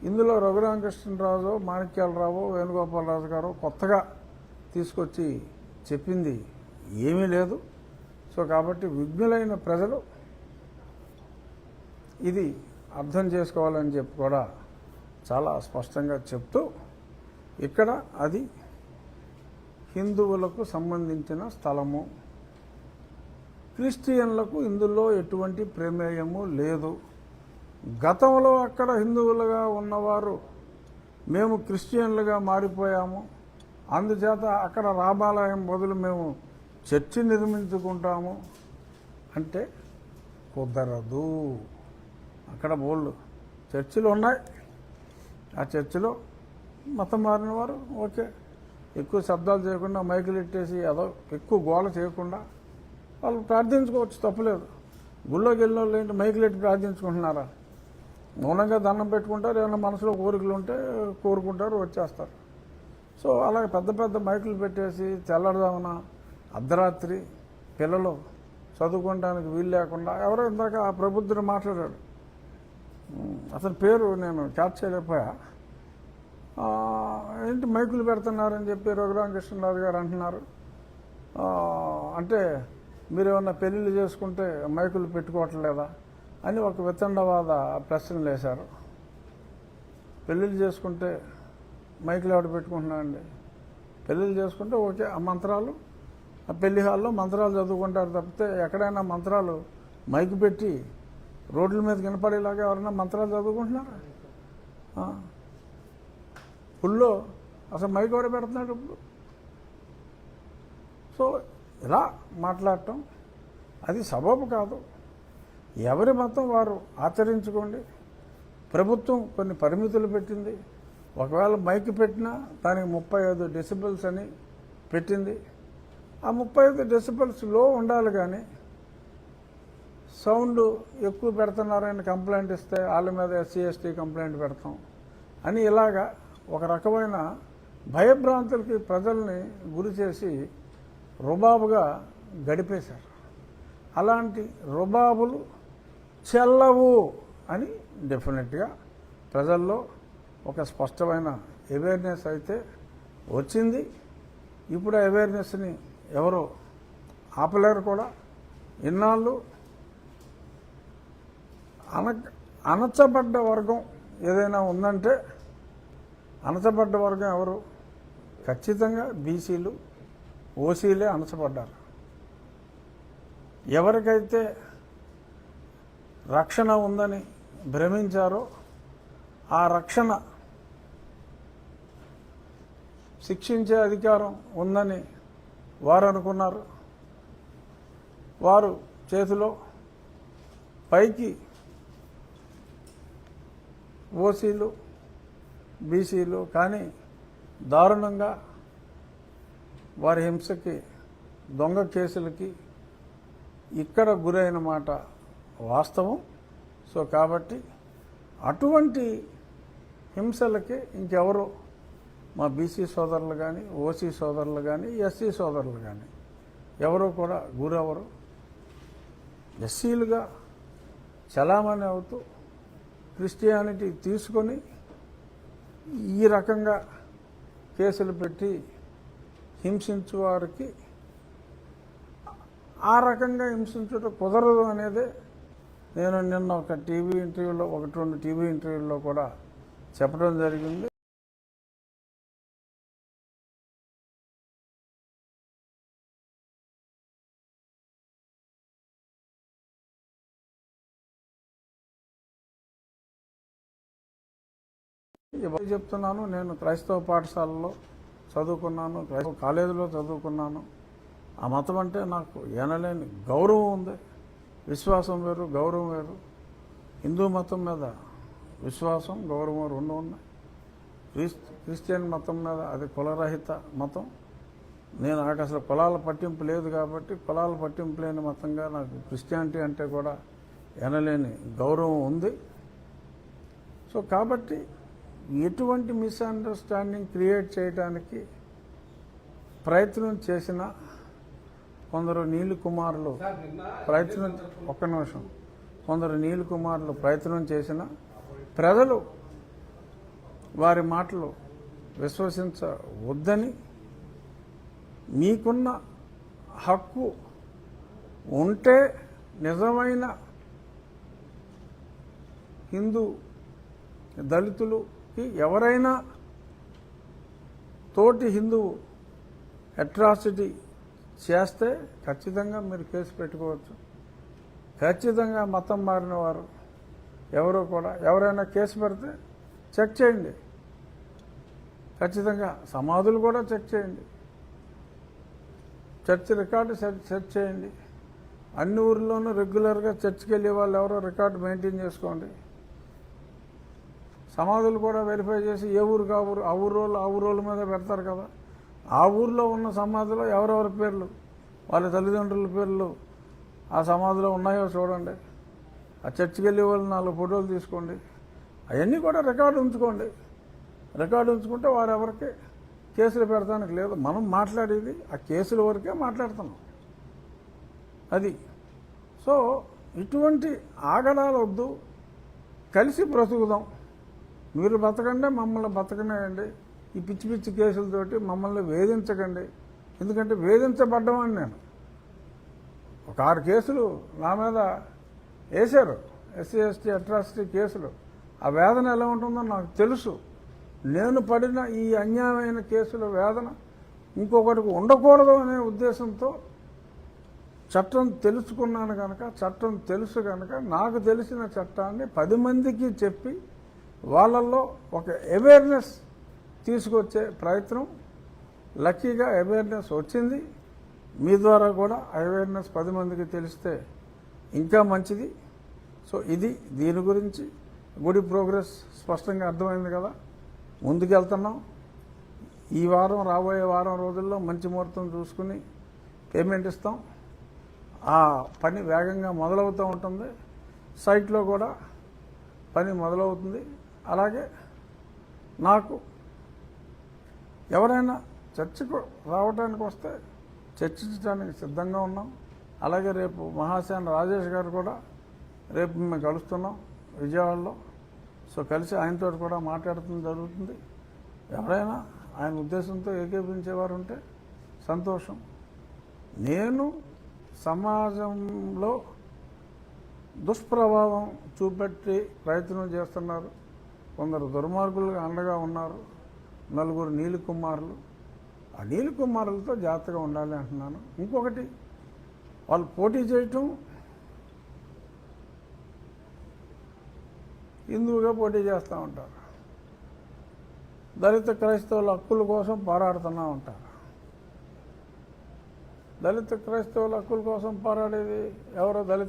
ఇందులో రఘురామకృష్ణరాజు, మాణిక్యాలరావు, వేణుగోపాలరాజు గారు కొత్తగా తీసుకొచ్చి చెప్పింది ఏమీ లేదు. సో కాబట్టి విఘ్నులైన ప్రజలు ఇది అర్థం చేసుకోవాలని చెప్పి కూడా చాలా స్పష్టంగా చెప్తూ ఇక్కడ అది హిందువులకు సంబంధించిన స్థలము, క్రిస్టియన్లకు ఇందులో ఎటువంటి ప్రమేయము లేదు. గతంలో అక్కడ హిందువులుగా ఉన్నవారు మేము క్రిస్టియన్లుగా మారిపోయాము, అందుచేత అక్కడ రామాలయం బదులు మేము చర్చి నిర్మించుకుంటాము అంటే కుదరదు. అక్కడ బోళ్ళు చర్చిలు ఉన్నాయి, ఆ చర్చిలో మతం మారిన వారు ఓకే, ఎక్కువ శబ్దాలు చేయకుండా మైకులు ఎట్టేసి ఏదో ఎక్కువ గోల చేయకుండా వాళ్ళు ప్రార్థించుకోవచ్చు, తప్పులేదు. గుళ్ళోకి వెళ్ళిన వాళ్ళు ఏంటి మైకులు ఎట్టి ప్రార్థించుకుంటున్నారా? మౌనంగా దండం పెట్టుకుంటారు, ఏమైనా మనసులో కోరికలు ఉంటే కోరుకుంటారు, వచ్చేస్తారు. సో అలాగే పెద్ద పెద్ద మైకులు పెట్టేసి తెల్లడదామన అర్ధరాత్రి పిల్లలు చదువుకోవడానికి వీలు లేకుండా, ఎవరో ఇందాక ఆ ప్రబుద్ధుడు మాట్లాడాడు, అతని పేరు నేను క్యాచ్ చేయలేకపోయా, ఏంటి మైకులు పెడుతున్నారని చెప్పి రఘురామకృష్ణరాజు గారు అంటున్నారు. అంటే మీరు ఏమన్నా పెళ్ళిళ్ళు చేసుకుంటే మైకులు పెట్టుకోవట్లేదా అని ఒక వితండవాద ప్రశ్నలు వేశారు. పెళ్ళిళ్ళు చేసుకుంటే మైకులు ఎవరు పెట్టుకుంటున్నారండి? పెళ్ళిళ్ళు చేసుకుంటే ఓకే, ఆ మంత్రాలు ఆ పెళ్లి హాల్లో మంత్రాలు చదువుకుంటారు తప్పితే ఎక్కడైనా మంత్రాలు మైకు పెట్టి రోడ్ల మీద వినపడేలాగా ఎవరైనా మంత్రాలు చదువుకుంటున్నారా? ఫుల్లో అసలు మైక్ ఎవరు పెడుతున్నాడు ఇప్పుడు? సో ఇలా మాట్లాడటం అది సబబు కాదు. ఎవరి మతం వారు ఆచరించుకోండి. ప్రభుత్వం కొన్ని పరిమితులు పెట్టింది. ఒకవేళ మైక్ పెట్టినా దానికి 35 డెసిబెల్స్ అని పెట్టింది. ఆ 35 డెసిబెల్స్ లో ఉండాలి, కానీ సౌండ్ ఎక్కువ పెడుతున్నారని కంప్లైంట్ ఇస్తే వాళ్ళ మీద SC/ST కంప్లైంట్ పెడతాం అని ఇలాగా ఒక రకమైన భయభ్రాంతులకి ప్రజల్ని గురి చేసి రుబాబుగా గడిపేశారు. అలాంటి రుబాబులు చెల్లవు అని డెఫినెట్గా ప్రజల్లో ఒక స్పష్టమైన అవేర్నెస్ అయితే వచ్చింది. ఇప్పుడు ఆ అవేర్నెస్ని ఎవరో ఆపలేరు కూడా. ఇన్నాళ్ళు అణచబడ్డ వర్గం ఏదైనా ఉందంటే అణచబడ్డ వర్గం ఎవరు? ఖచ్చితంగా బీసీలు, ఓసీలే అణచబడ్డారు. ఎవరికైతే రక్షణ ఉందని భ్రమించారో ఆ రక్షణ శిక్షించే అధికారం ఉందని వారు అనుకున్నారు. వారు చేతిలో పైకి ఓసీలు, బీసీలు కానీ దారుణంగా వారి హింసకి, దొంగ కేసులకి ఇక్కడ గురైన మాట వాస్తవం. సో కాబట్టి అటువంటి హింసలకి ఇంకెవరు మా బీసీ సోదరులు కానీ, ఓసీ సోదరులు కానీ, ఎస్సీ సోదరులు కానీ ఎవరు కూడా గురవరు. ఎస్సీలుగా చలామణి అవుతూ క్రిస్టియానిటీ తీసుకొని ఈ రకంగా కేసులు పెట్టి హింసించు వారికి ఆ రకంగా హింసించడం కుదరదు అనేదే నేను నిన్న ఒక టీవీ ఇంటర్వ్యూలో, 1-2 టీవీ ఇంటర్వ్యూల్లో కూడా చెప్పడం జరిగింది. ఎవరు చెప్తున్నాను, నేను క్రైస్తవ పాఠశాలలో చదువుకున్నాను, క్రైస్తవ కాలేజీలో చదువుకున్నాను. ఆ మతం అంటే నాకు ఎనలేని గౌరవం ఉంది. విశ్వాసం వేరు, గౌరవం వేరు. హిందూ మతం మీద విశ్వాసం, గౌరవం 2 ఉన్నాయి. క్రిస్టియన్ మతం మీద అది కులరహిత మతం. నేను నాకు అసలు కులాల పట్టింపు లేదు కాబట్టి కులాల పట్టింపు లేని మతంగా నాకు క్రిస్టియానిటీ అంటే కూడా ఎనలేని గౌరవం ఉంది. సో కాబట్టి ఎటువంటి మిస్అండర్స్టాండింగ్ క్రియేట్ చేయడానికి ప్రయత్నం చేసిన కొందరు నీలి కుమారులు కొందరు నీలి కుమారులు ప్రయత్నం చేసిన ప్రజలు వారి మాటలు విశ్వసించవద్దని, మీకున్న హక్కు ఉంటే నిజమైన హిందూ దళితులకి ఎవరైనా తోటి హిందువు అట్రాసిటీ చేస్తే ఖచ్చితంగా మీరు కేసు పెట్టుకోవచ్చు. ఖచ్చితంగా మతం మారిన వారు ఎవరో కూడా ఎవరైనా కేసు పెడితే చెక్ చేయండి. ఖచ్చితంగా సమాధులు కూడా చెక్ చేయండి. చర్చ్ రికార్డు చెక్ చేయండి. అన్ని ఊర్లోనూ రెగ్యులర్గా చర్చ్కి వెళ్ళే వాళ్ళు ఎవరో రికార్డు మెయింటైన్ చేసుకోండి. సమాధులు కూడా వెరిఫై చేసి ఏ ఊరికి ఆ ఊరోళ్ళ మీద పెడతారు కదా, ఆ ఊర్లో ఉన్న సమాధిలో ఎవరెవరి పేర్లు, వాళ్ళ తల్లిదండ్రుల పేర్లు ఆ సమాధిలో ఉన్నాయో చూడండి. ఆ చర్చికి వెళ్ళే వాళ్ళు 4 ఫోటోలు తీసుకోండి. అవన్నీ కూడా రికార్డు ఉంచుకోండి. రికార్డు ఉంచుకుంటే వారెవరికి కేసులు పెడతానికి లేదు. మనం మాట్లాడేది ఆ కేసుల వరకే మాట్లాడుతున్నాం. అది సో ఇటువంటి ఆగడాలు వద్దు, కలిసి బ్రతుకుదాం. మీరు బతకండి, మమ్మల్ని బతకనేయండి. ఈ పిచ్చి పిచ్చి కేసులతోటి మమ్మల్ని వేధించకండి. ఎందుకంటే వేధించబడ్డమని నేను ఒక 6 కేసులు నా మీద వేశారు, ఎస్సీ ఎస్టీ అట్రాసిటీ కేసులు. ఆ వేదన ఎలా ఉంటుందో నాకు తెలుసు. నేను పడిన ఈ అన్యాయమైన కేసుల వేదన ఇంకొకటికి ఉండకూడదు అనే ఉద్దేశంతో చట్టం తెలుసుకున్నాను కనుక, చట్టం తెలుసు కనుక నాకు తెలిసిన చట్టాన్ని 10 మందికి చెప్పి వాళ్ళల్లో ఒక అవేర్నెస్ తీసుకొచ్చే ప్రయత్నం, లక్కీగా అవేర్నెస్ వచ్చింది. మీ ద్వారా కూడా అవేర్నెస్ 10 మందికి తెలిస్తే ఇంకా మంచిది. సో ఇది దీని గురించి గుడి ప్రోగ్రెస్ స్పష్టంగా అర్థమైంది కదా. ముందుకెళ్తున్నాం. ఈ వారం రాబోయే వారం రోజుల్లో మంచి ముహూర్తం చూసుకుని పేమెంట్ ఇస్తాం. ఆ పని వేగంగా మొదలవుతూ ఉంటుంది. సైట్లో కూడా పని మొదలవుతుంది. అలాగే నాకు ఎవరైనా చర్చకు రావడానికి వస్తే చర్చించడానికి సిద్ధంగా ఉన్నాం. అలాగే రేపు మహాసేన రాజేష్ గారు కూడా రేపు మేము కలుస్తున్నాం విజయవాడలో. సో కలిసి ఆయనతో కూడా మాట్లాడటం జరుగుతుంది. ఎవరైనా ఆయన ఉద్దేశంతో ఏకీభవించేవారు ఉంటే సంతోషం. నేను సమాజంలో దుష్ప్రభావం చూపెట్టి ప్రయత్నం చేస్తున్నారు. కొందరు దుర్మార్గులుగా అండగా ఉన్నారు. 4 నీలి కుమారులు. ఆ నీలి కుమారులతో జాగ్రత్తగా ఉండాలి అంటున్నాను. ఇంకొకటి, వాళ్ళు పోటీ చేయటం హిందువుగా పోటీ చేస్తూ ఉంటారు. దళిత క్రైస్తవుల హక్కుల కోసం పోరాడుతూ ఉంటారు. దళిత క్రైస్తవుల హక్కుల కోసం పోరాడేది ఎవరో దళిత